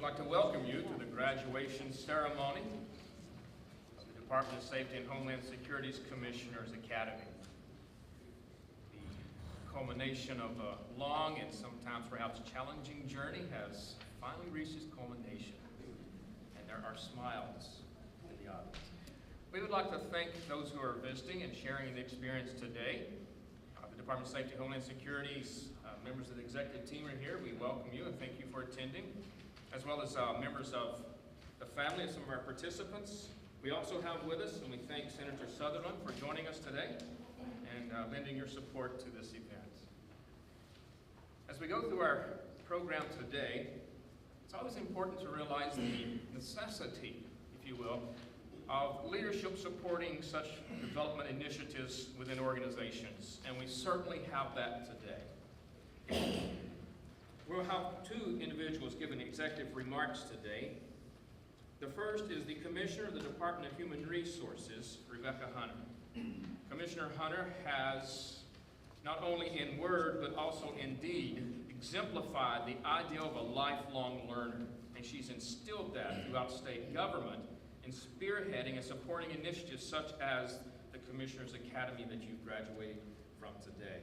like to welcome you to the graduation ceremony of the Department of Safety and Homeland Security's Commissioners Academy. The culmination of a long and sometimes perhaps challenging journey has finally reached its culmination, and there are smiles in the audience. We would like to thank those who are visiting and sharing the experience today. The Department of Safety and Homeland Security's members of the executive team are here. We welcome you and thank you for attending, as well as members of the family of some of our participants. We also have with us, and we thank Senator Sutherland for joining us today and lending your support to this event. As we go through our program today, it's always important to realize the necessity, if you will, of leadership supporting such development initiatives within organizations, and we certainly have that today. We'll have two individuals giving executive remarks today. The first is the Commissioner of the Department of Human Resources, Rebecca Hunter. Commissioner Hunter has, not only in word, but also in deed, exemplified the ideal of a lifelong learner, and she's instilled that throughout state government in spearheading and supporting initiatives such as the Commissioners Academy that you graduated from today.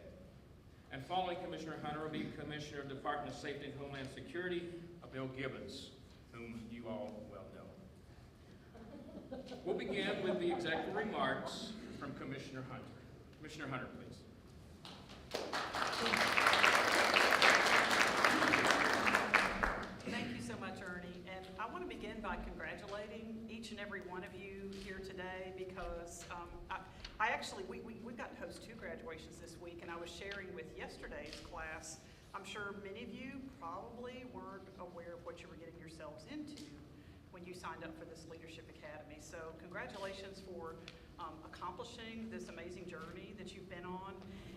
And following Commissioner Hunter will be Commissioner of the Department of Safety and Homeland Security, Bill Gibbons, whom you all well know. We'll begin with the executive remarks from Commissioner Hunter. Commissioner Hunter, please. Thank you so much, Ernie. And I want to begin by congratulating each and every one of you here today because we've got to host two graduations this week, and I was sharing with yesterday's class, I'm sure many of you probably weren't aware of what you were getting yourselves into when you signed up for this Leadership Academy. So congratulations for accomplishing this amazing journey that you've been on.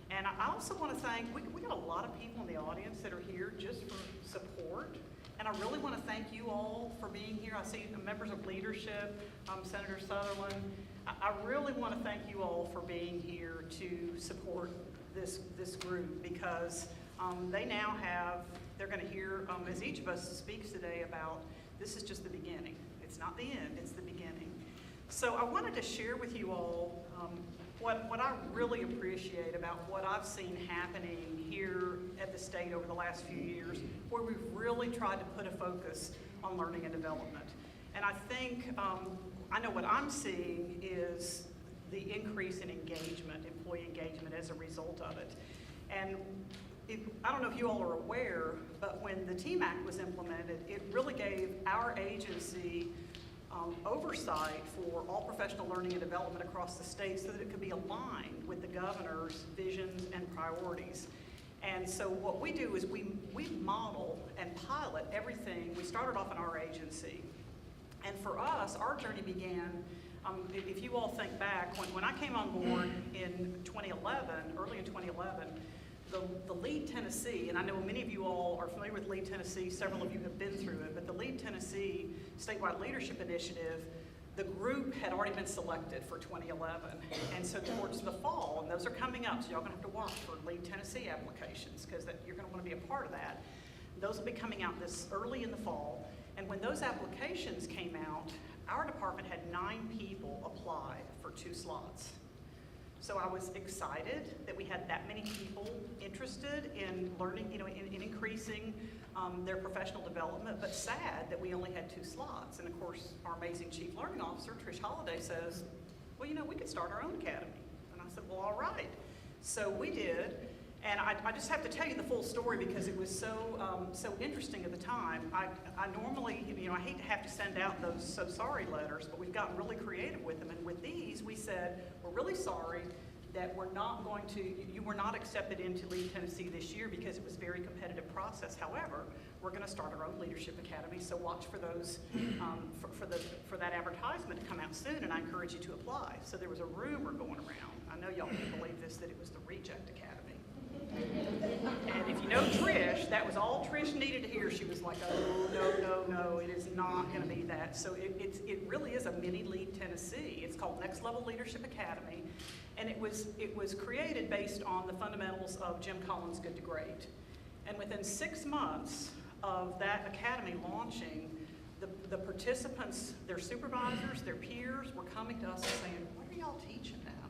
And I also want to thank, we got a lot of people in the audience that are here just for support. And I really want to thank you all for being here. I see the members of leadership, Senator Sutherland. I really want to thank you all for being here to support this group because they now have, they're going to hear, as each of us speaks today about, this is just the beginning. It's not the end, it's the beginning. So I wanted to share with you all what I really appreciate about what I've seen happening here at the state over the last few years, where we've really tried to put a focus on learning and development. And I think, I know what I'm seeing is the increase in engagement, employee engagement as a result of it. And I don't know if you all are aware, but when the TEAM Act was implemented, it really gave our agency oversight for all professional learning and development across the state so that it could be aligned with the governor's visions and priorities. And so what we do is we model and pilot everything. We started off in our agency. And for us, our journey began, if you all think back, when I came on board in 2011, early in 2011, the Lead Tennessee, and I know many of you all are familiar with Lead Tennessee, several of you have been through it, but the Lead Tennessee Statewide Leadership Initiative, the group had already been selected for 2011. And so towards the fall, and those are coming up, so y'all gonna have to watch for Lead Tennessee applications because you're gonna wanna be a part of that. Those will be coming out this early in the fall. And when those applications came out, our department had 9 people apply for 2 slots. So I was excited that we had that many people interested in learning, in increasing their professional development, but sad that we only had 2 slots. And of course, our amazing Chief Learning Officer, Trish Holliday, says, well, we could start our own academy. And I said, well, all right. So we did. And I just have to tell you the full story because it was so interesting at the time. I normally, I hate to have to send out those so sorry letters, but we've gotten really creative with them. And with these, we said, we're really sorry that you were not accepted into Lead Tennessee this year because it was a very competitive process. However, we're going to start our own Leadership Academy, so watch for those, for that advertisement to come out soon, and I encourage you to apply. So there was a rumor going around. I know y'all can't believe this, that it was the Reject Academy. And if you know Trish, that was all Trish needed to hear. She was like, oh, no, it is not going to be that. So it really is a mini Lead Tennessee. It's called Next Level Leadership Academy. And it was created based on the fundamentals of Jim Collins' Good to Great. And within 6 months, of that academy launching, the participants, their supervisors, their peers were coming to us and saying, what are y'all teaching them?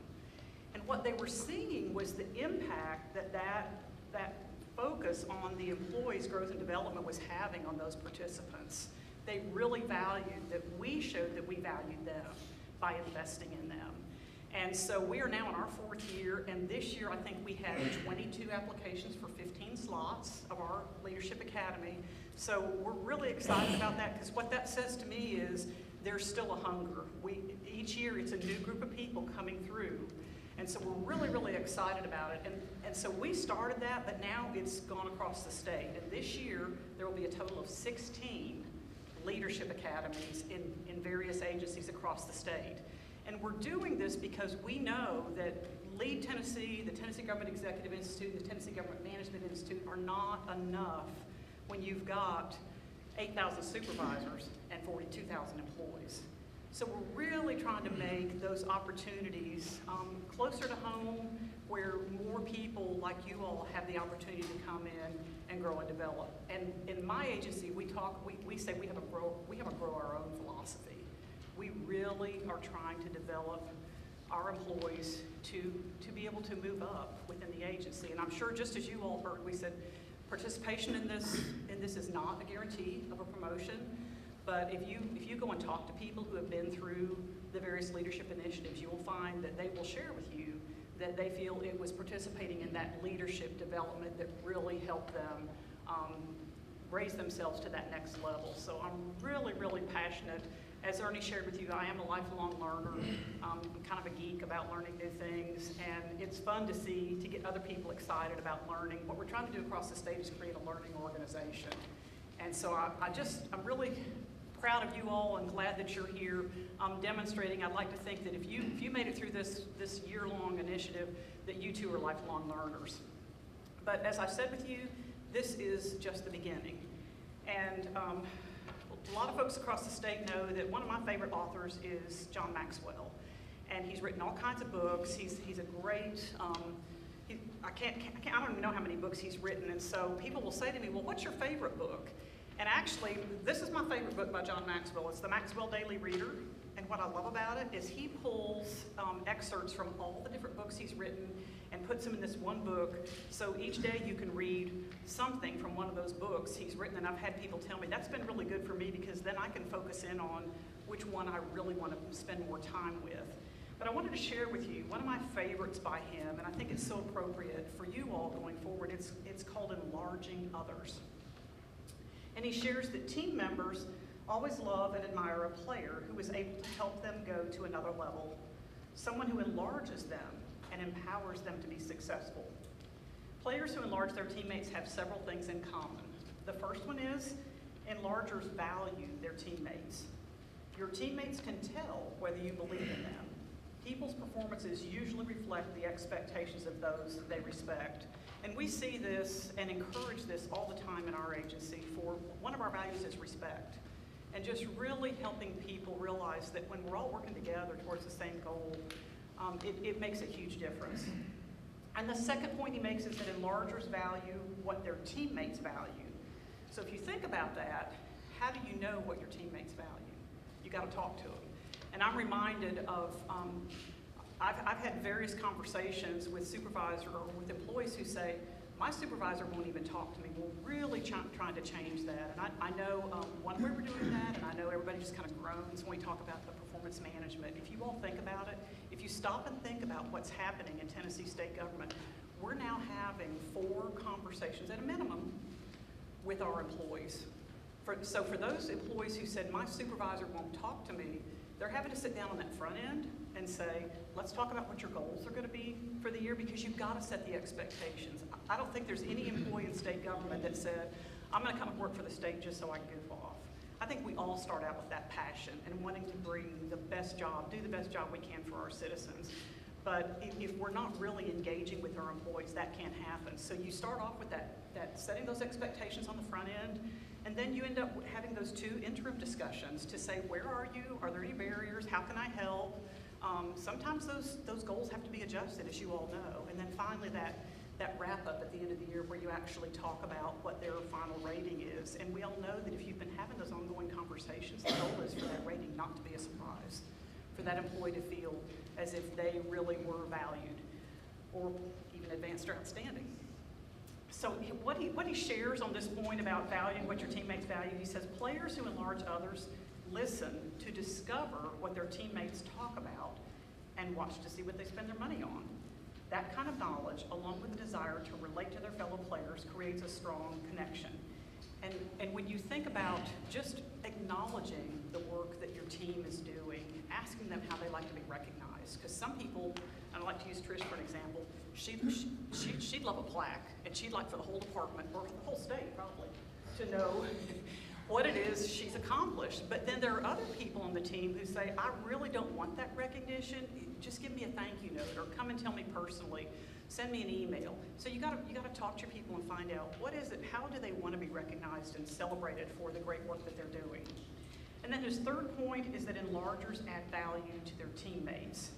And what they were seeing was the impact that focus on the employees' growth and development was having on those participants. They really valued that we showed that we valued them by investing in them. And so we are now in our 4th year, and this year I think we had 22 applications for 15 slots of our Leadership Academy. So we're really excited about that, because what that says to me is there's still a hunger. Each year it's a new group of people coming through. And so we're really, really excited about it. And so we started that, but now it's gone across the state. And this year there will be a total of 16 leadership academies in various agencies across the state. And we're doing this because we know that Lead Tennessee, the Tennessee Government Executive Institute, and the Tennessee Government Management Institute are not enough when you've got 8,000 supervisors and 42,000 employees. So we're really trying to make those opportunities closer to home, where more people like you all have the opportunity to come in and grow and develop. And in my agency, we say we have a grow our own philosophy. We really are trying to develop our employees to be able to move up within the agency. And I'm sure, just as you all heard, we said participation in this is not a guarantee of a promotion. But if you go and talk to people who have been through the various leadership initiatives, you will find that they will share with you that they feel it was participating in that leadership development that really helped them raise themselves to that next level. So I'm really, really passionate. As Ernie shared with you, I am a lifelong learner. I'm kind of a geek about learning new things, and it's fun to get other people excited about learning. What we're trying to do across the state is create a learning organization. And so I'm really proud of you all and glad that you're here demonstrating. I'd like to think that if you made it through this year-long initiative, that you too are lifelong learners. But as I said with you, this is just the beginning. And a lot of folks across the state know that one of my favorite authors is John Maxwell. And he's written all kinds of books. He's a great, I don't even know how many books he's written. And so people will say to me, well, what's your favorite book? And actually, this is my favorite book by John Maxwell. It's the Maxwell Daily Reader. And what I love about it is he pulls excerpts from all the different books he's written and puts them in this one book. So each day you can read something from one of those books he's written. And I've had people tell me that's been really good for me, because then I can focus in on which one I really want to spend more time with. But I wanted to share with you one of my favorites by him, and I think it's so appropriate for you all going forward. It's called Enlarging Others. And he shares that team members always love and admire a player who is able to help them go to another level, someone who enlarges them and empowers them to be successful. Players who enlarge their teammates have several things in common. The first one is enlargers value their teammates. Your teammates can tell whether you believe in them. People's performances usually reflect the expectations of those they respect. And we see this and encourage this all the time in our agency. For one of our values is respect. And just really helping people realize that when we're all working together towards the same goal, it makes a huge difference. And the second point he makes is that enlargers value what their teammates value. So if you think about that, how do you know what your teammates value? You got to talk to them. And I'm reminded of, I've had various conversations with supervisors or with employees who say, my supervisor won't even talk to me. We're really trying to change that. And I know one way we're doing that, and I know everybody just kind of groans when we talk about the performance management. If you all think about it, if you stop and think about what's happening in Tennessee state government, we're now having 4 conversations at a minimum with our employees. So for those employees who said, my supervisor won't talk to me, they're having to sit down on that front end and say, let's talk about what your goals are going to be for the year, because you've got to set the expectations. I don't think there's any employee in state government that said, I'm going to come and work for the state just so I can goof off. I think we all start out with that passion and wanting to bring the best job, do the best job we can for our citizens. But if we're not really engaging with our employees, that can't happen. So you start off with that setting those expectations on the front end, and then you end up having those 2 interim discussions to say, where are you? Are there any barriers? How can I help? Sometimes those goals have to be adjusted, as you all know. And then finally that that wrap up at the end of the year where you actually talk about what their final rating is. And we all know that if you've been having those ongoing conversations, the goal is for that rating not to be a surprise, for that employee to feel as if they really were valued or even advanced or outstanding. So what he shares on this point about valuing what your teammates value, he says, players who enlarge others listen to discover what their teammates talk about and watch to see what they spend their money on. That kind of knowledge, along with the desire to relate to their fellow players, creates a strong connection. And when you think about just acknowledging the work that your team is doing, asking them how they like to be recognized, because some people, and I like to use Trish for an example, she'd love a plaque, and she'd like for the whole department, or the whole state probably, to know what it is she's accomplished. But then there are other people on the team who say, I really don't want that recognition, just give me a thank you note, or come and tell me personally, send me an email. So you gotta talk to your people and find out, what is it, how do they want to be recognized and celebrated for the great work that they're doing? And then his third point is that enlargers add value to their teammates.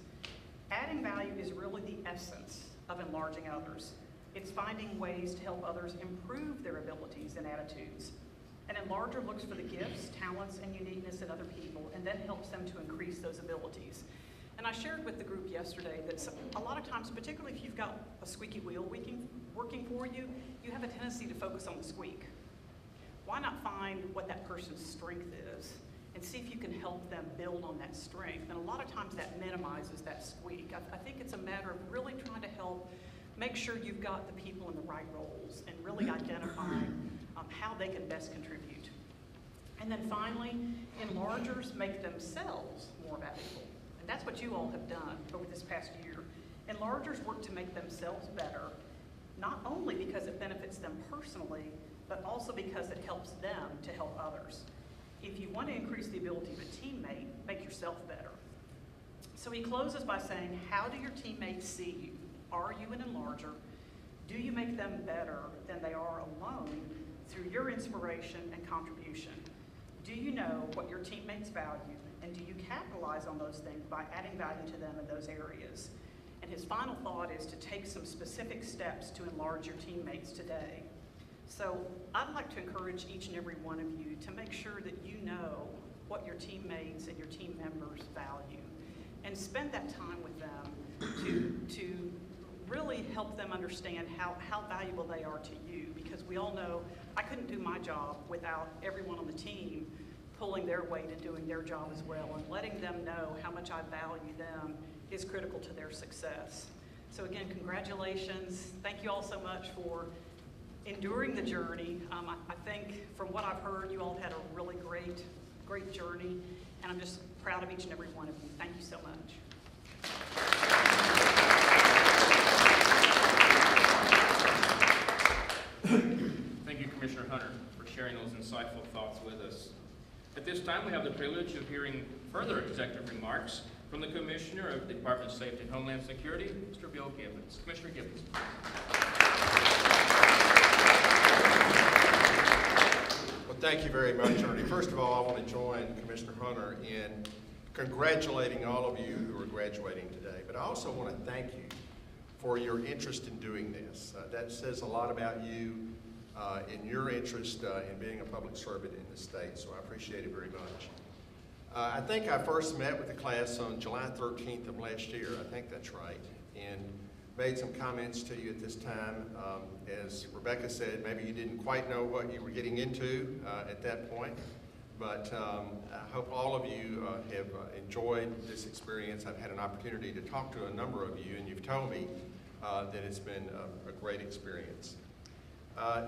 Adding value is really the essence of enlarging others. It's finding ways to help others improve their abilities and attitudes. An enlarger looks for the gifts, talents, and uniqueness in other people, and then helps them to increase those abilities. And I shared with the group yesterday that a lot of times, particularly if you've got a squeaky wheel working for you, you have a tendency to focus on the squeak. Why not find what that person's strength is and see if you can help them build on that strength? And a lot of times that minimizes that squeak. I think it's a matter of really trying to help make sure you've got the people in the right roles and really identifying how they can best contribute. And then finally, enlargers make themselves more valuable. And that's what you all have done over this past year. Enlargers work to make themselves better, not only because it benefits them personally, but also because it helps them to help others. If you want to increase the ability of a teammate, make yourself better. So he closes by saying, how do your teammates see you? Are you an enlarger? Do you make them better than they are alone through your inspiration and contribution? Do you know what your teammates value, and do you capitalize on those things by adding value to them in those areas? And his final thought is to take some specific steps to enlarge your teammates today. So I'd like to encourage each and every one of you to make sure that you know what your teammates and your team members value, and spend that time with them to really help them understand how valuable they are to you, because we all know I couldn't do my job without everyone on the team pulling their weight and doing their job as well, and letting them know how much I value them is critical to their success. So again, congratulations. Thank you all so much for enduring the journey. I think from what I've heard, you all had a really great journey, and I'm just proud of each and every one of you. Thank you so much. Thank you, Commissioner Hunter, for sharing those insightful thoughts with us. At this time, we have the privilege of hearing further executive remarks from the Commissioner of the Department of Safety and Homeland Security, Mr. Bill Gibbons. Commissioner Gibbons. Well, thank you very much, Ernie. First of all, I want to join Commissioner Hunter in congratulating all of you who are graduating today, but I also want to thank you for your interest in doing this. That says a lot about you in your interest in being a public servant in the state, so I appreciate it very much. I think I first met with the class on July 13th of last year, I think that's right, and made some comments to you at this time. As Rebecca said, maybe you didn't quite know what you were getting into at that point, but I hope all of you have enjoyed this experience. I've had an opportunity to talk to a number of you, and you've told me that it's been a great experience.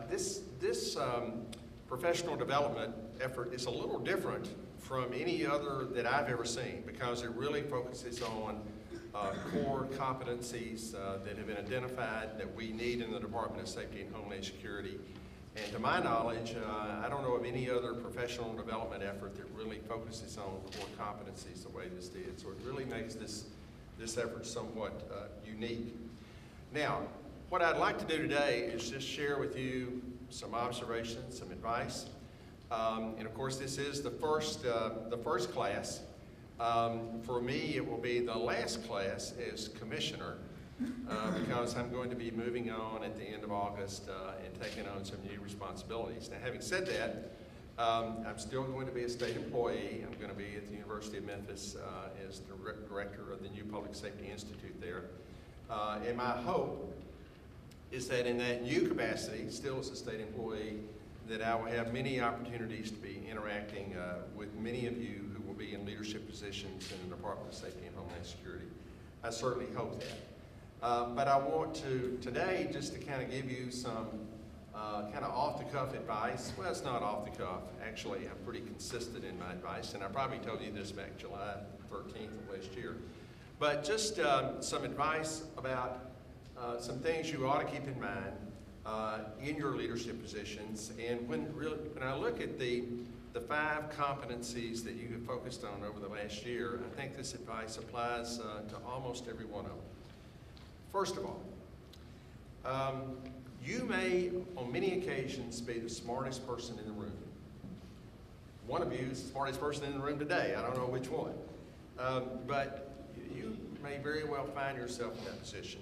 This professional development effort is a little different from any other that I've ever seen, because it really focuses on core competencies that have been identified that we need in the Department of Safety and Homeland Security. And to my knowledge, I don't know of any other professional development effort that really focuses on core competencies the way this did. So it really makes this effort somewhat unique. Now, what I'd like to do today is just share with you some observations, some advice. And of course, this is the first class. For me, it will be the last class as commissioner. because I'm going to be moving on at the end of August and taking on some new responsibilities. Now, having said that, I'm still going to be a state employee. I'm going to be at the University of Memphis as the director of the new Public Safety Institute there. And my hope is that in that new capacity, still as a state employee, that I will have many opportunities to be interacting with many of you who will be in leadership positions in the Department of Safety and Homeland Security. I certainly hope that. But I want to today just to kind of give you some kind of off-the-cuff advice. Well, it's not off-the-cuff. Actually, I'm pretty consistent in my advice, and I probably told you this back July 13th of last year. But just some advice about some things you ought to keep in mind in your leadership positions. And when I look at the 5 competencies that you have focused on over the last year, I think this advice applies to almost every one of them. First of all, you may, on many occasions, be the smartest person in the room. One of you is the smartest person in the room today. I don't know which one. But you may very well find yourself in that position.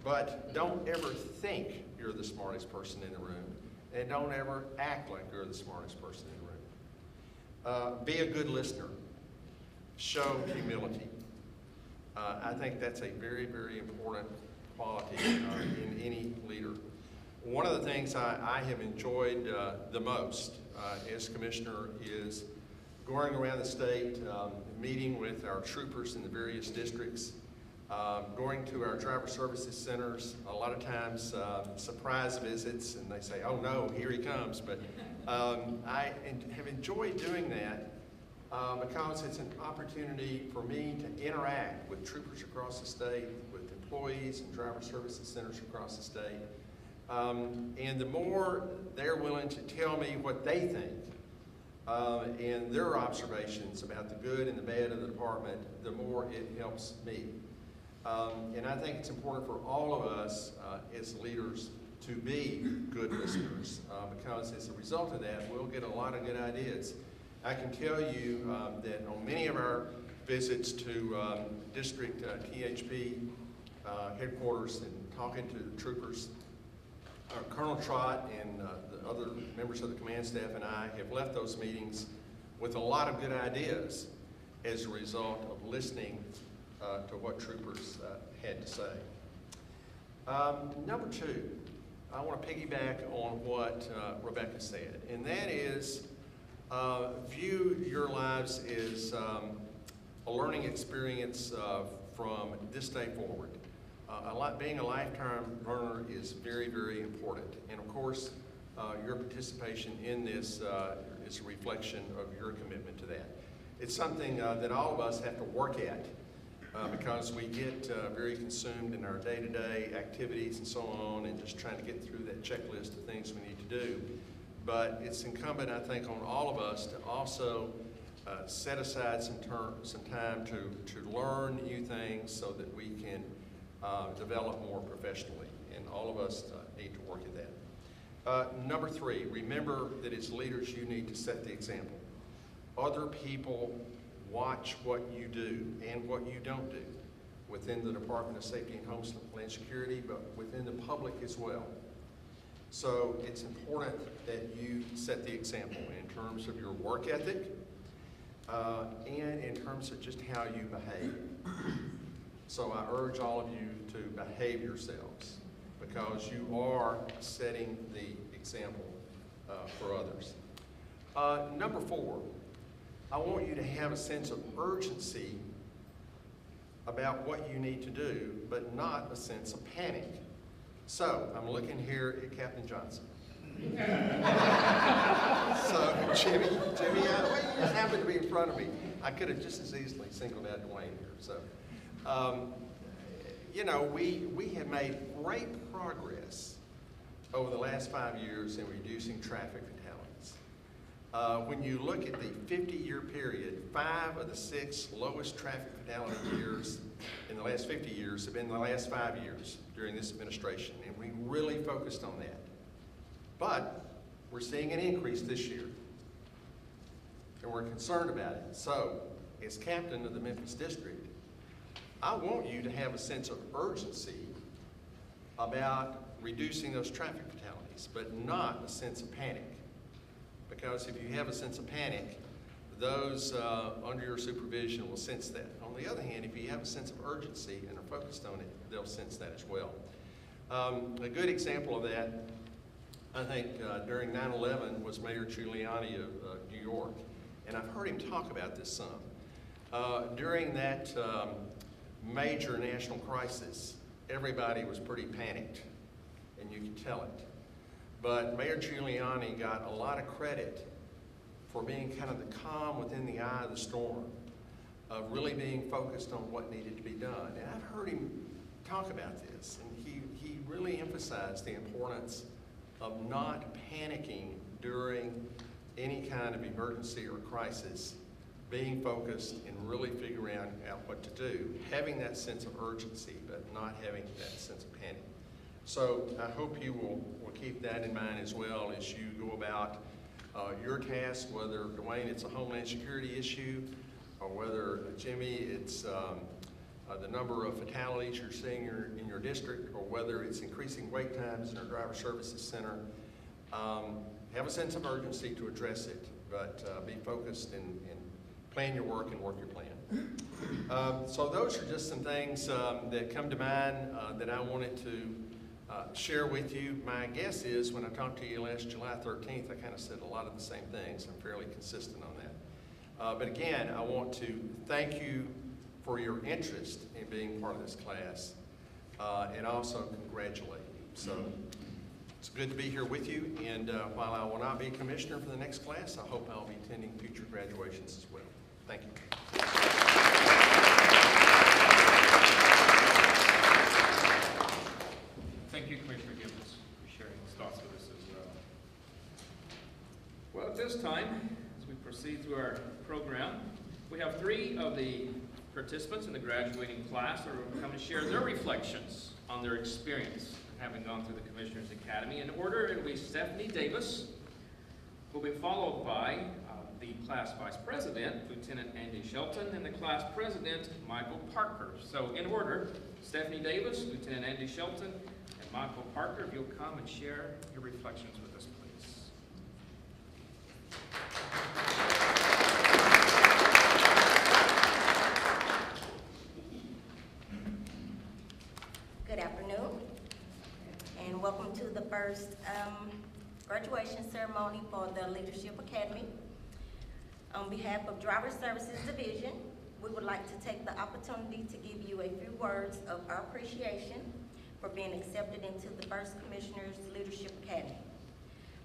But don't ever think you're the smartest person in the room, and don't ever act like you're the smartest person in the room. Be a good listener. Show humility. I think that's a very, very important quality in any leader. One of the things I have enjoyed the most as commissioner is going around the state, meeting with our troopers in the various districts, going to our driver services centers, a lot of times surprise visits, and they say, oh no, here he comes. But I have enjoyed doing that because it's an opportunity for me to interact with troopers across the state, with employees and driver services centers across the state. And the more they're willing to tell me what they think and their observations about the good and the bad of the department, the more it helps me. And I think it's important for all of us as leaders to be good listeners because as a result of that, we'll get a lot of good ideas. I can tell you that on many of our visits to district THP headquarters and talking to the troopers, Colonel Trott and the other members of the command staff and I have left those meetings with a lot of good ideas as a result of listening to what troopers had to say. Number 2, I want to piggyback on what Rebecca said, and that is view your lives as a learning experience from this day forward. Being a lifetime learner is very, very important, and of course your participation in this is a reflection of your commitment to that. It's something that all of us have to work at because we get very consumed in our day-to-day activities and so on, and just trying to get through that checklist of things we need to do. But it's incumbent, I think, on all of us to also set aside some time to learn new things so that we can develop more professionally, and all of us need to work at that. Number 3, remember that as leaders you need to set the example. Other people watch what you do and what you don't do within the Department of Safety and Homeland Security, but within the public as well. So it's important that you set the example in terms of your work ethic and in terms of just how you behave. So I urge all of you to behave yourselves because you are setting the example for others. Number 4, I want you to have a sense of urgency about what you need to do, but not a sense of panic. So I'm looking here at Captain Johnson. So Jimmy, you just happened to be in front of me. I could have just as easily singled out Dwayne here. So, you know, we have made great progress over the last 5 years in reducing traffic fatalities. When you look at the 50-year period, 5 of the 6 lowest traffic fatality years in the last 50 years have been the last 5 years during this administration, and we really focused on that. But we're seeing an increase this year, and we're concerned about it. So, as captain of the Memphis District, I want you to have a sense of urgency about reducing those traffic fatalities, but not a sense of panic. Because if you have a sense of panic, those under your supervision will sense that. On the other hand, if you have a sense of urgency and are focused on it, they'll sense that as well. A good example of that, I think, during 9/11 was Mayor Giuliani of New York, and I've heard him talk about this some. During that major national crisis, everybody was pretty panicked, and you could tell it. But Mayor Giuliani got a lot of credit for being kind of the calm within the eye of the storm, of really being focused on what needed to be done. And I've heard him talk about this, and he really emphasized the importance of not panicking during any kind of emergency or crisis, being focused and really figuring out what to do, having that sense of urgency, but not having that sense of panic. So I hope you will keep that in mind as well as you go about your task, whether, Dwayne, it's a Homeland Security issue, or whether, Jimmy, it's the number of fatalities you're seeing in your district, or whether it's increasing wait times in our driver services center. Have a sense of urgency to address it, but be focused and plan your work and work your plan. So those are just some things that come to mind that I wanted to share with you. My guess is when I talked to you last July 13th, I kind of said a lot of the same things. I'm fairly consistent on that. But again, I want to thank you for your interest in being part of this class, and also congratulate you. So it's good to be here with you, and while I will not be commissioner for the next class, I hope I'll be attending future graduations as well. Thank you. Thank you, Commissioner Gibbons, for sharing those thoughts with us as well. Well, at this time, as we proceed through our program, we have 3 of the participants in the graduating class that are coming to share their reflections on their experience having gone through the Commissioners Academy. In order, it'll be Stephanie Davis, who will be followed by the class vice president, Lieutenant Andy Shelton, and the class president, Michael Parker. So in order, Stephanie Davis, Lieutenant Andy Shelton, and Michael Parker, if you'll come and share your reflections with us, please. Good afternoon, and welcome to the first graduation ceremony for the Leadership Academy. On behalf of Driver Services Division, we would like to take the opportunity to give you a few words of our appreciation for being accepted into the first Commissioner's Leadership Academy.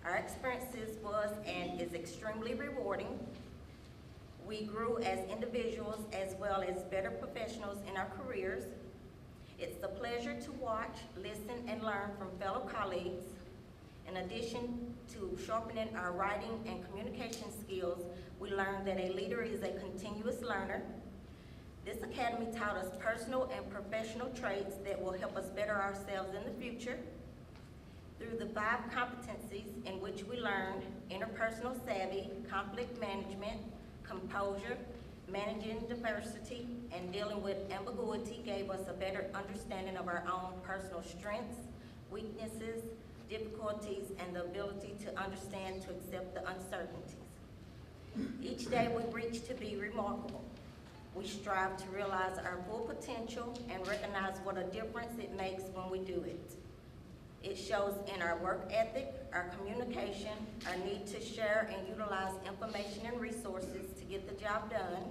Our experiences was and is extremely rewarding. We grew as individuals as well as better professionals in our careers. It's a pleasure to watch, listen, and learn from fellow colleagues. In addition to sharpening our writing and communication skills, we learned that a leader is a continuous learner. This academy taught us personal and professional traits that will help us better ourselves in the future. Through the 5 competencies in which we learned, interpersonal savvy, conflict management, composure, managing diversity, and dealing with ambiguity gave us a better understanding of our own personal strengths, weaknesses, difficulties, and the ability to understand, to accept the uncertainties. Each day we reach to be remarkable. We strive to realize our full potential and recognize what a difference it makes when we do it. It shows in our work ethic, our communication, our need to share and utilize information and resources to get the job done.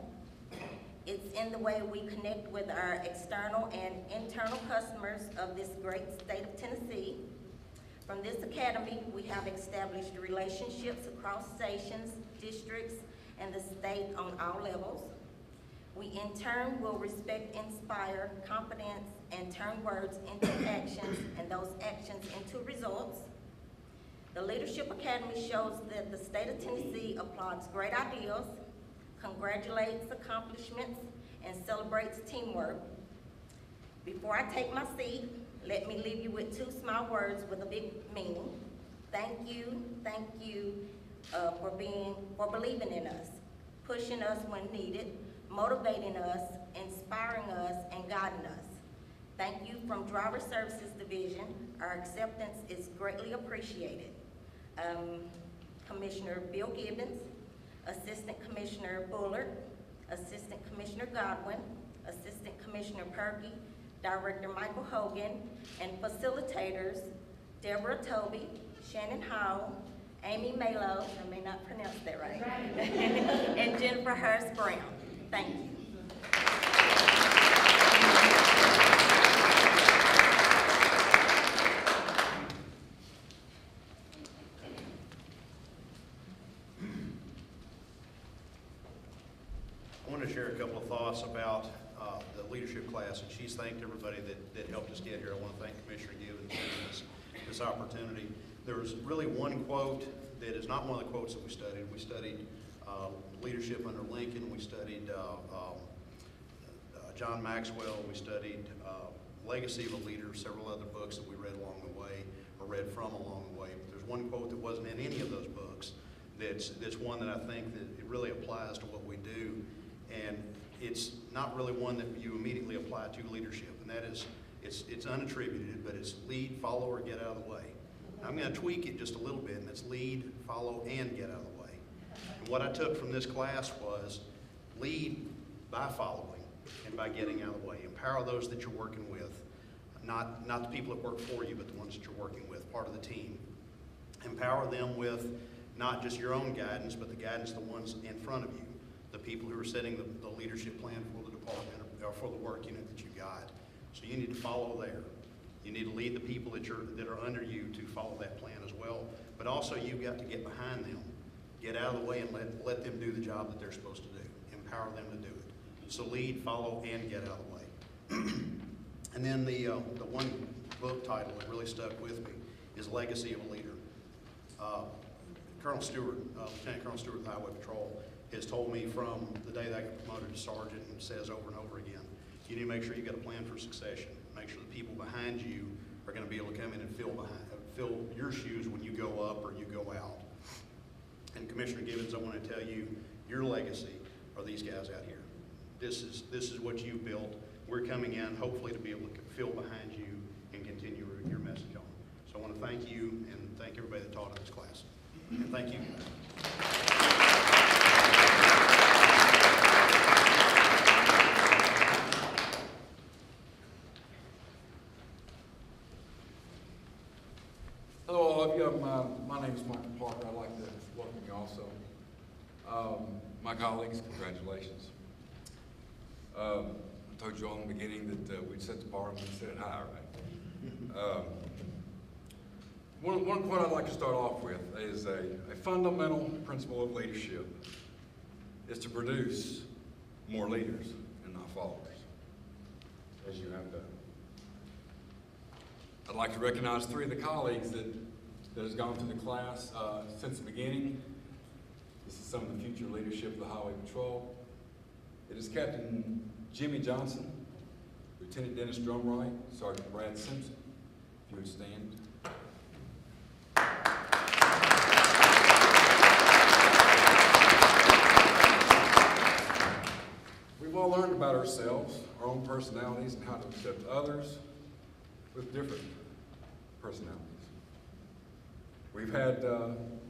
It's in the way we connect with our external and internal customers of this great state of Tennessee. From this academy, we have established relationships across stations, districts, and the state on all levels. We in turn will respect, inspire, confidence, and turn words into actions, and those actions into results. The Leadership Academy shows that the state of Tennessee applauds great ideas, congratulates accomplishments, and celebrates teamwork. Before I take my seat, let me leave you with 2 small words with a big meaning. Thank you for believing in us, pushing us when needed, motivating us, inspiring us, and guiding us. Thank you from Driver Services Division. Our acceptance is greatly appreciated. Commissioner Bill Gibbons, Assistant Commissioner Bullard, Assistant Commissioner Godwin, Assistant Commissioner Perky, Director Michael Hogan, and facilitators Deborah Toby, Shannon Howell, Amy Malo, I may not pronounce that right, and Jennifer Hurst Brown. Thank you. I want to share a couple of thoughts about the leadership class, and she's thanked everybody that helped us get here. I want to thank Commissioner Gibbons for this opportunity. There was really one quote that is not one of the quotes that we studied. We studied leadership under Lincoln. We studied John Maxwell. We studied Legacy of a Leader, several other books that we read along the way, or read from along the way. But there's one quote that wasn't in any of those books that's one that I think that it really applies to what we do. And it's not really one that you immediately apply to leadership, and that is, it's unattributed, but it's lead, follow, or get out of the way. I'm going to tweak it just a little bit, and it's lead, follow, and get out of the way. And what I took from this class was lead by following and by getting out of the way. Empower those that you're working with, not the people that work for you, but the ones that you're working with, part of the team. Empower them with not just your own guidance, but the guidance of the ones in front of you, the people who are setting the leadership plan for the department or for the work unit that you got. So you need to follow there. You need to lead the people that are under you to follow that plan as well. But also you've got to get behind them, get out of the way, and let them do the job that they're supposed to do. Empower them to do it. So lead, follow, and get out of the way. And then the one book title that really stuck with me is Legacy of a Leader. Colonel Stewart, Lieutenant Colonel Stewart of the Highway Patrol, has told me from the day that I got promoted to sergeant, and says over and over again, you need to make sure you've got a plan for succession. Make sure the people behind you are going to be able to come in and fill your shoes when you go up or you go out. And Commissioner Gibbons, I want to tell you, your legacy are these guys out here. This is what you've built. We're coming in hopefully to be able to fill behind you and continue your message on. So I want to thank you and thank everybody that taught in this class. And thank you. Hello, all of you. My name is Michael Parker. I'd like to welcome you also. My colleagues, congratulations. I told you all in the beginning that we'd set the bar and we'd set it high, right? One quote I'd like to start off with is a fundamental principle of leadership is to produce more leaders and not followers, as you have done. I'd like to recognize three of the colleagues that has gone through the class since the beginning. This is some of the future leadership of the Highway Patrol. It is Captain Jimmy Johnson, Lieutenant Dennis Drumright, Sergeant Brad Simpson. If you would stand. We've all learned about ourselves, our own personalities, and how to accept others with different personalities. We've had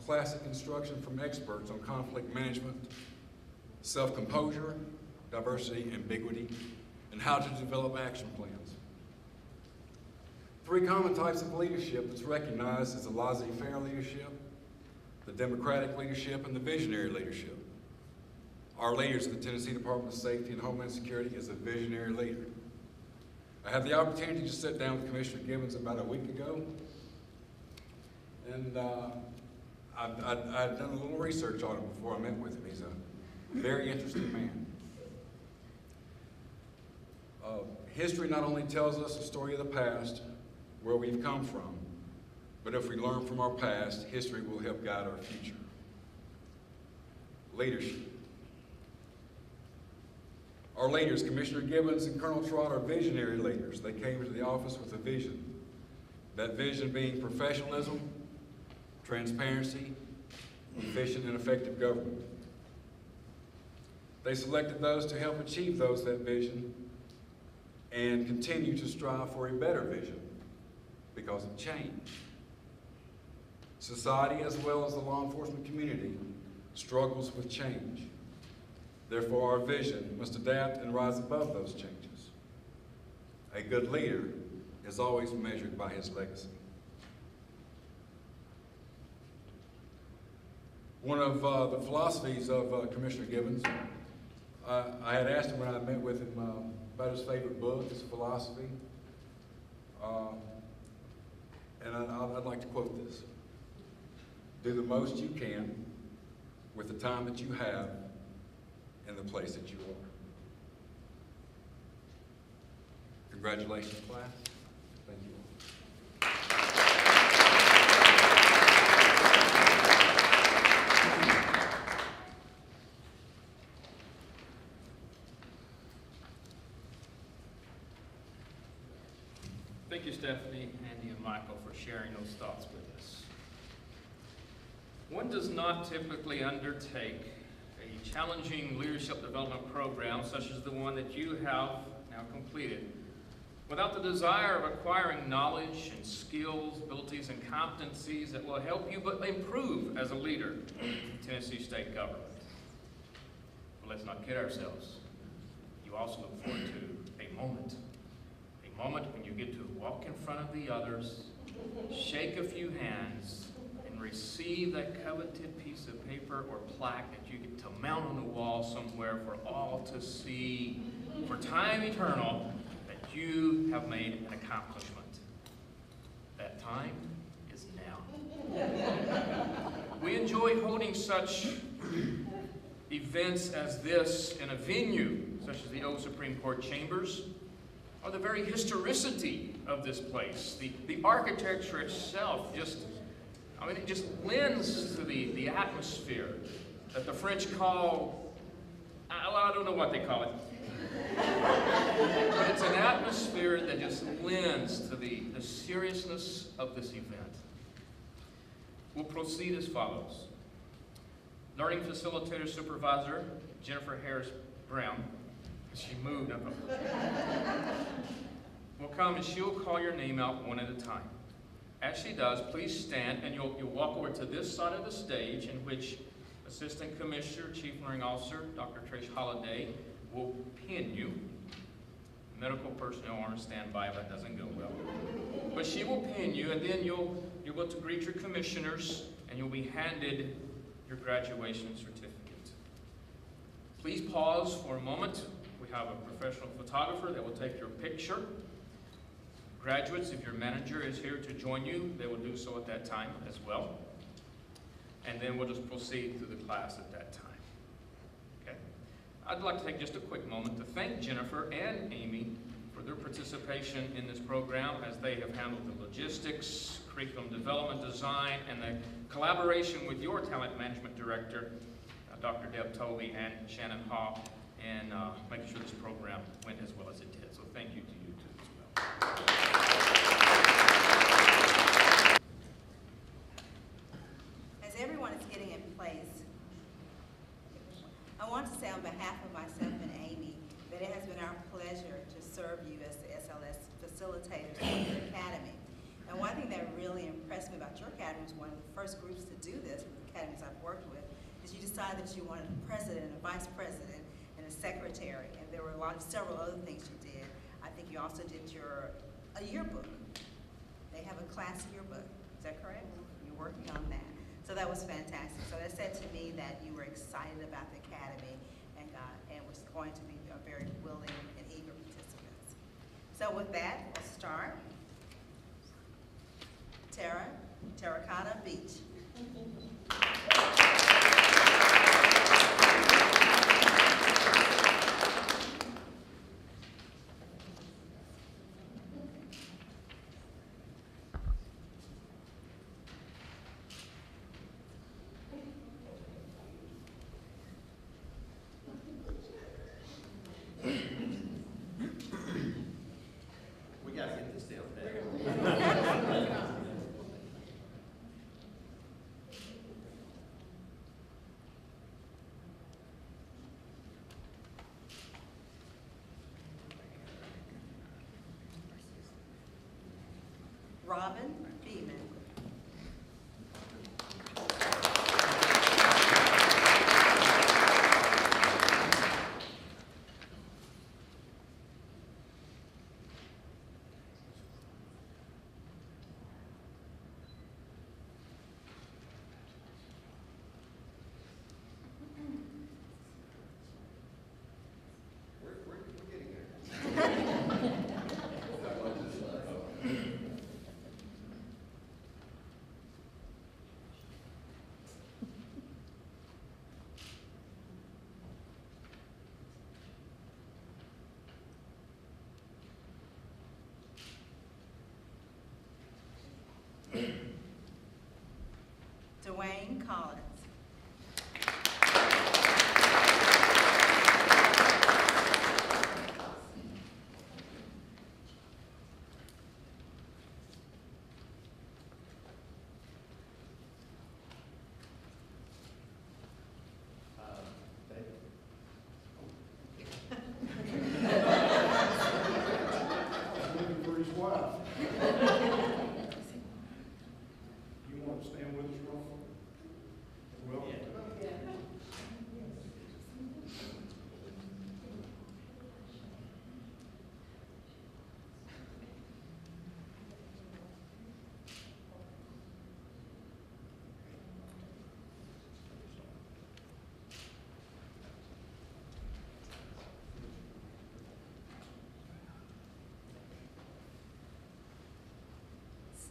classic instruction from experts on conflict management, self-composure, diversity, ambiguity, and how to develop action plans. Three common types of leadership that's recognized as the laissez-faire leadership, the democratic leadership, and the visionary leadership. Our leaders at the Tennessee Department of Safety and Homeland Security is a visionary leader. I had the opportunity to sit down with Commissioner Gibbons about a week ago, and I'd done a little research on him before I met with him. He's a very interesting man. History not only tells us a story of the past, where we've come from, but if we learn from our past, history will help guide our future. Leadership. Our leaders, Commissioner Gibbons and Colonel Trott, are visionary leaders. They came into the office with a vision. That vision being professionalism, transparency, efficient and effective government. They selected those to help achieve that vision and continue to strive for a better vision because of change. Society, as well as the law enforcement community, struggles with change. Therefore, our vision must adapt and rise above those changes. A good leader is always measured by his legacy. One of the philosophies of Commissioner Gibbons, I had asked him when I met with him about his favorite book, his philosophy, and I'd like to quote this. Do the most you can with the time that you have in the place that you are. Congratulations, class. Thank you. Thank you, Stephanie, Andy, and Michael for sharing those thoughts with us. One does not typically undertake a challenging leadership development program such as the one that you have now completed without the desire of acquiring knowledge and skills, abilities, and competencies that will help you but improve as a leader in Tennessee state government. But let's not kid ourselves. You also look forward to a moment when you get to walk in front of the others, shake a few hands, and receive that coveted piece of paper or plaque that you get to mount on the wall somewhere for all to see for time eternal that you have made an accomplishment. That time is now. We enjoy holding such events as this in a venue such as the old Supreme Court chambers, or the very historicity of this place. The architecture itself it just lends to the atmosphere that the French call, I don't know what they call it. But it's an atmosphere that just lends to the seriousness of this event. We'll proceed as follows. Learning Facilitator Supervisor Jennifer Harris Brown, she moved up. Will come and she'll call your name out one at a time. As she does, please stand and you'll walk over to this side of the stage in which Assistant Commissioner, Chief Learning Officer, Dr. Trish Holliday, will pin you. Medical personnel are on standby if that doesn't go well. But she will pin you, and then you'll go to greet your commissioners, and you'll be handed your graduation certificate. Please pause for a moment. We have a professional photographer that will take your picture. Graduates, if your manager is here to join you, they will do so at that time as well. And then we'll just proceed through the class at that time. Okay? I'd like to take just a quick moment to thank Jennifer and Amy for their participation in this program as they have handled the logistics, curriculum development design, and the collaboration with your talent management director, Dr. Deb Toby and Shannon Hall, and making sure this program went as well as it did. So thank you to you too as well. As everyone is getting in place, I want to say on behalf of myself and Amy that it has been our pleasure to serve you as the SLS facilitators for your academy. And one thing that really impressed me about your academy was one of the first groups to do this with the academies I've worked with, is you decided that you wanted a president, a vice president, and a secretary, and there were several other things you did. I think you also did a yearbook. They have a class yearbook. Is that correct? You're working on that. So that was fantastic. So that said to me that you were excited about the academy and was going to be very willing and eager participants. So with that, we'll start. Terracotta Beach. We gotta get this down there. Robin Beeman. Dwayne Collins. Looking for his wife. You want to stand with us, Ron? Well,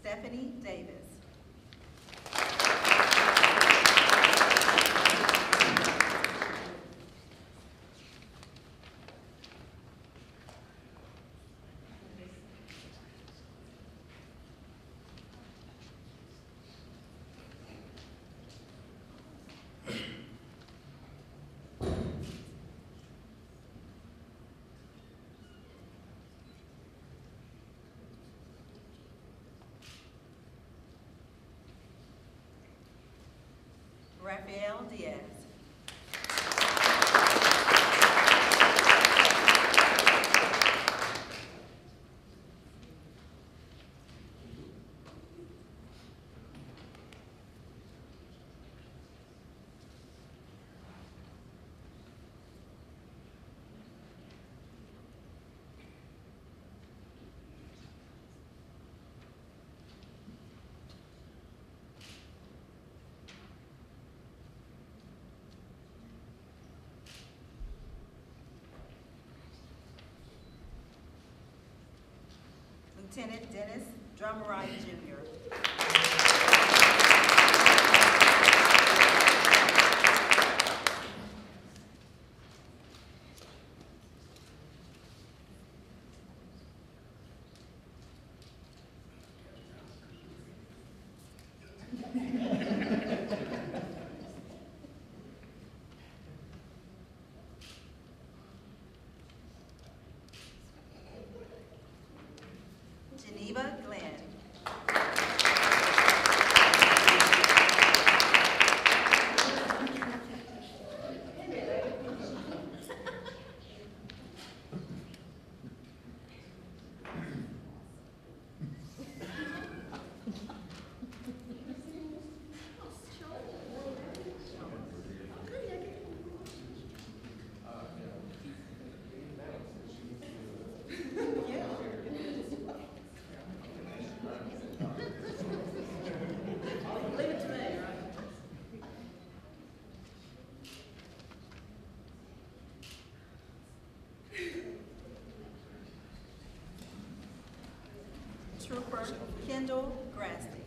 Stephanie Davis. Rafael Diaz. Lieutenant Dennis Drumright Jr. Geneva Glenn. Trooper Kendall Grasty.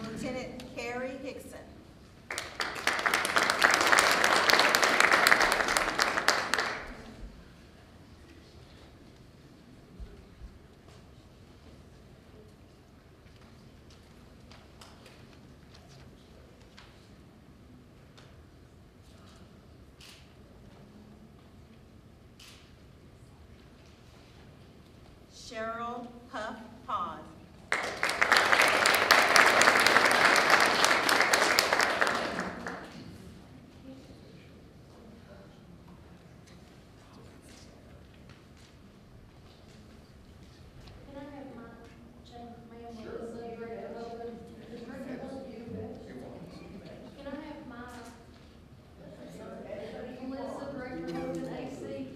Lieutenant Carrie Hickson. Cheryl Huff Pond. Can I have my check, ma'am? Sure. Can I have my Melissa Director Hogan AC?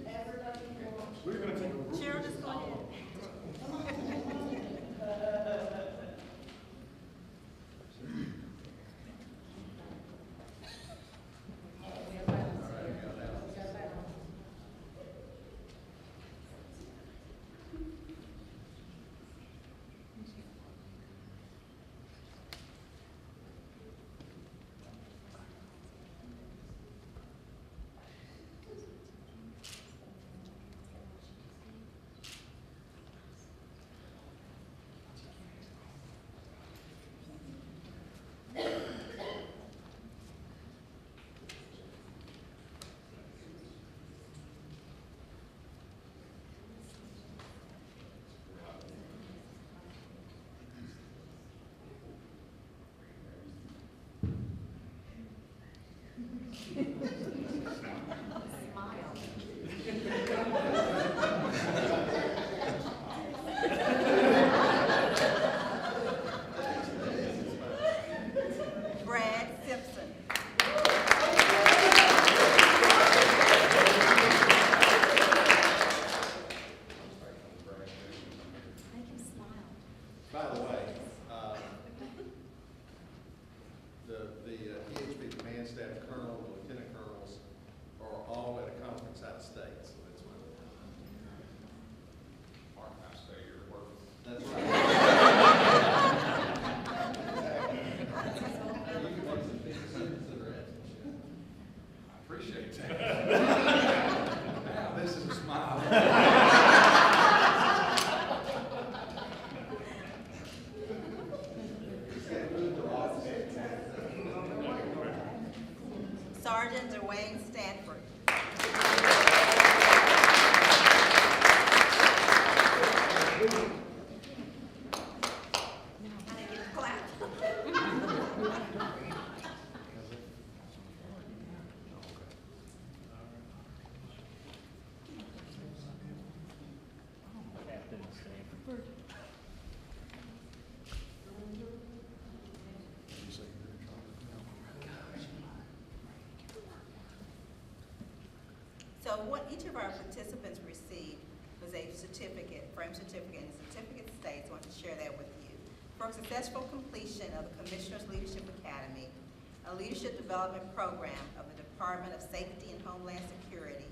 We're gonna take a group. Cheryl, just go ahead. Brad Simpson. By the way, the EHB command staff colonel, and lieutenant colonels are all at a conference out of state, so that's one. Mark, I stay here at work. That's right. You can make some big decisions that are ethical. I appreciate that. Now, this is a smile. Sergeant Dwayne Stanford. I didn't get a clap. So what each of our participants received was a certificate, frame certificate, and the certificate states, I want to share that with you. For successful completion of the Commissioner's Leadership Academy, a leadership development program of the Department of Safety and Homeland Security,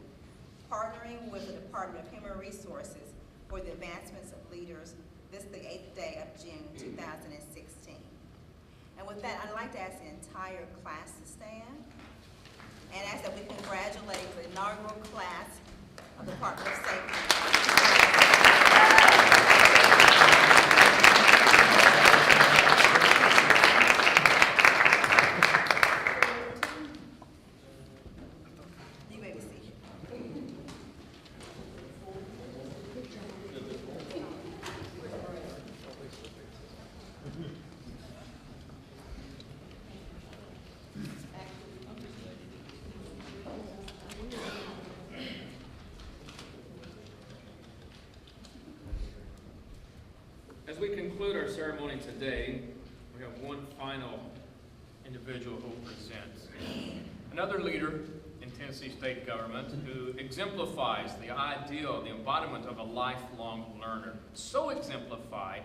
partnering with the Department of Human Resources for the advancements of leaders, this is the 8th day of June 2016. And with that, I'd like to ask the entire class to stand and ask that we congratulate the inaugural class of the Department of Safety. You may be seated. As we conclude our ceremony today, we have one final individual who will present. Another leader in Tennessee state government who exemplifies the ideal, the embodiment of a lifelong learner. So exemplified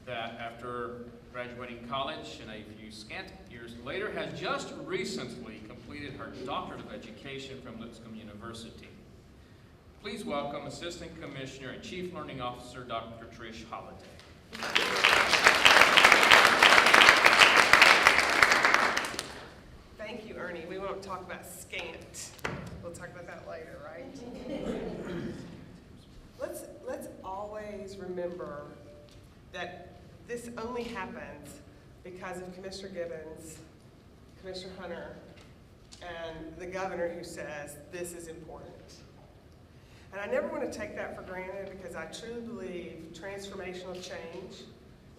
that after graduating college and a few scant years later has just recently completed her doctorate of education from Lipscomb University. Please welcome Assistant Commissioner and Chief Learning Officer, Dr. Trish Holliday. Thank you, Ernie. We won't talk about scant. We'll talk about that later, right? Let's always remember that this only happens because of Commissioner Gibbons, Commissioner Hunter, and the governor who says this is important. And I never want to take that for granted because I truly believe transformational change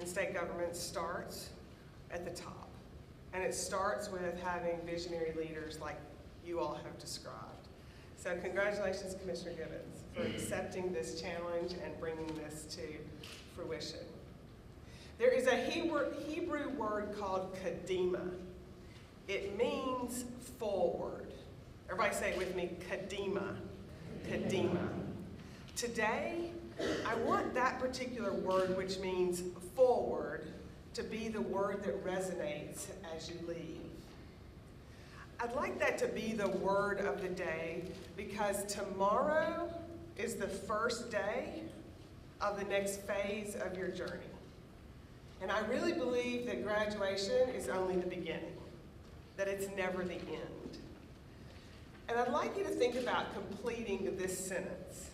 in state government starts at the top. And it starts with having visionary leaders like you all have described. So congratulations, Commissioner Gibbons, for accepting this challenge and bringing this to fruition. There is a Hebrew word called kadima. It means forward. Everybody say it with me, kadima. Kadima. Today, I want that particular word, which means forward, to be the word that resonates as you leave. I'd like that to be the word of the day because tomorrow is the first day of the next phase of your journey. And I really believe that graduation is only the beginning, that it's never the end. And I'd like you to think about completing this sentence.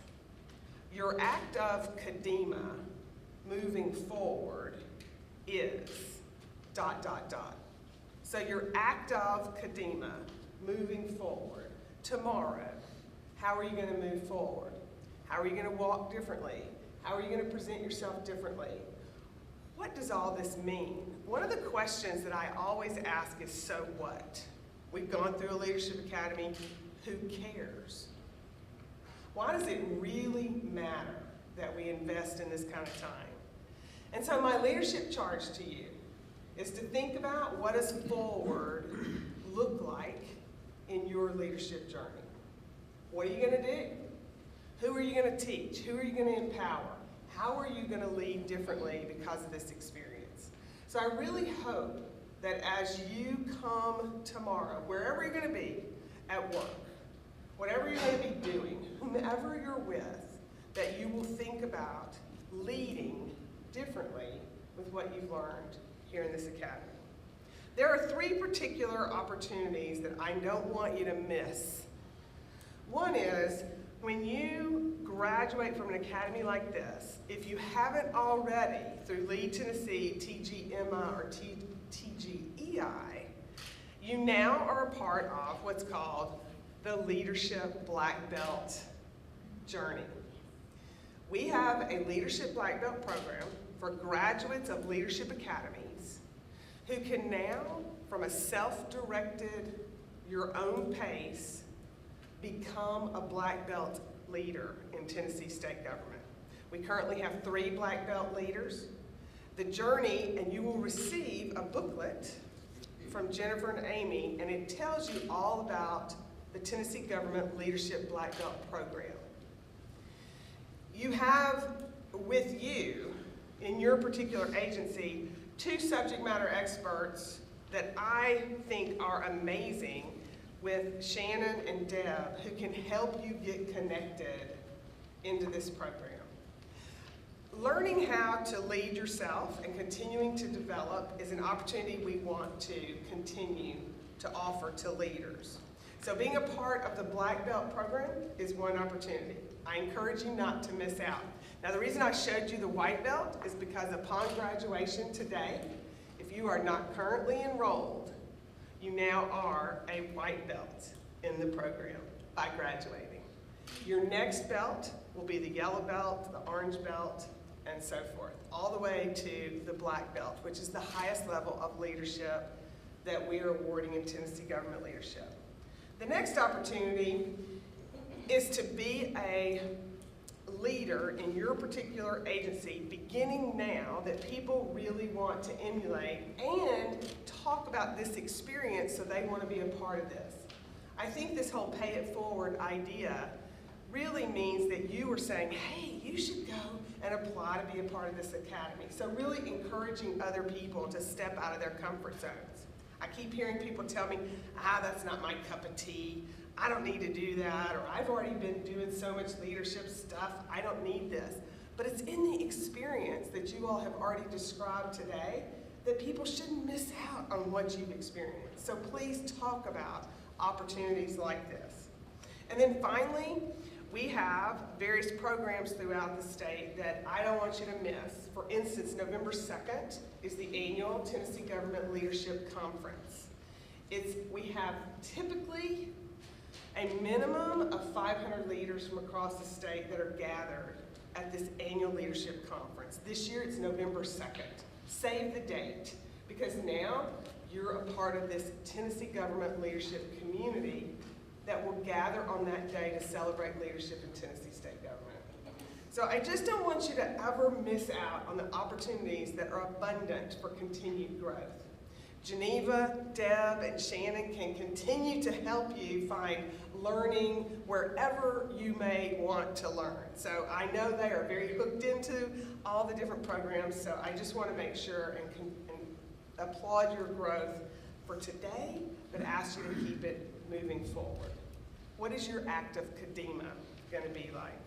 Your act of kadima, moving forward, is ... So your act of kadima, moving forward, tomorrow, how are you going to move forward? How are you going to walk differently? How are you going to present yourself differently? What does all this mean? One of the questions that I always ask is, so what? We've gone through a leadership academy. Who cares? Why does it really matter that we invest in this kind of time? And so my leadership charge to you is to think about what does forward look like in your leadership journey. What are you going to do? Who are you going to teach? Who are you going to empower? How are you going to lead differently because of this experience? So I really hope that as you come tomorrow, wherever you're going to be, at work, whatever you're going to be doing, whomever you're with, that you will think about leading differently with what you've learned here in this academy. There are 3 particular opportunities that I don't want you to miss. One is, when you graduate from an academy like this, if you haven't already, through Lead Tennessee, TGMI, or TGEI, you now are a part of what's called the Leadership Black Belt Journey. We have a Leadership Black Belt program for graduates of leadership academies who can now, from a self-directed, your own pace, become a black belt leader in Tennessee state government. We currently have 3 black belt leaders. The journey, and you will receive a booklet from Jennifer and Amy, and it tells you all about the Tennessee Government Leadership Black Belt Program. You have with you, in your particular agency, 2 subject matter experts that I think are amazing, with Shannon and Deb, who can help you get connected into this program. Learning how to lead yourself and continuing to develop is an opportunity we want to continue to offer to leaders. So being a part of the Black Belt program is one opportunity. I encourage you not to miss out. Now, the reason I showed you the white belt is because upon graduation today, if you are not currently enrolled, you now are a white belt in the program by graduating. Your next belt will be the yellow belt, the orange belt, and so forth, all the way to the black belt, which is the highest level of leadership that we are awarding in Tennessee government leadership. The next opportunity is to be a leader in your particular agency, beginning now, that people really want to emulate and talk about this experience so they want to be a part of this. I think this whole pay it forward idea really means that you are saying, hey, you should go and apply to be a part of this academy. So really encouraging other people to step out of their comfort zones. I keep hearing people tell me, that's not my cup of tea. I don't need to do that, or I've already been doing so much leadership stuff, I don't need this. But it's in the experience that you all have already described today that people shouldn't miss out on what you've experienced. So please talk about opportunities like this. And then finally, we have various programs throughout the state that I don't want you to miss. For instance, November 2nd is the annual Tennessee Government Leadership Conference. We have typically a minimum of 500 leaders from across the state that are gathered at this annual leadership conference. This year it's November 2nd. Save the date, because now you're a part of this Tennessee government leadership community that will gather on that day to celebrate leadership in Tennessee state government. So I just don't want you to ever miss out on the opportunities that are abundant for continued growth. Geneva, Deb, and Shannon can continue to help you find learning wherever you may want to learn. So I know they are very hooked into all the different programs, so I just want to make sure and applaud your growth for today, but ask you to keep it moving forward. What is your act of Kadima going to be like?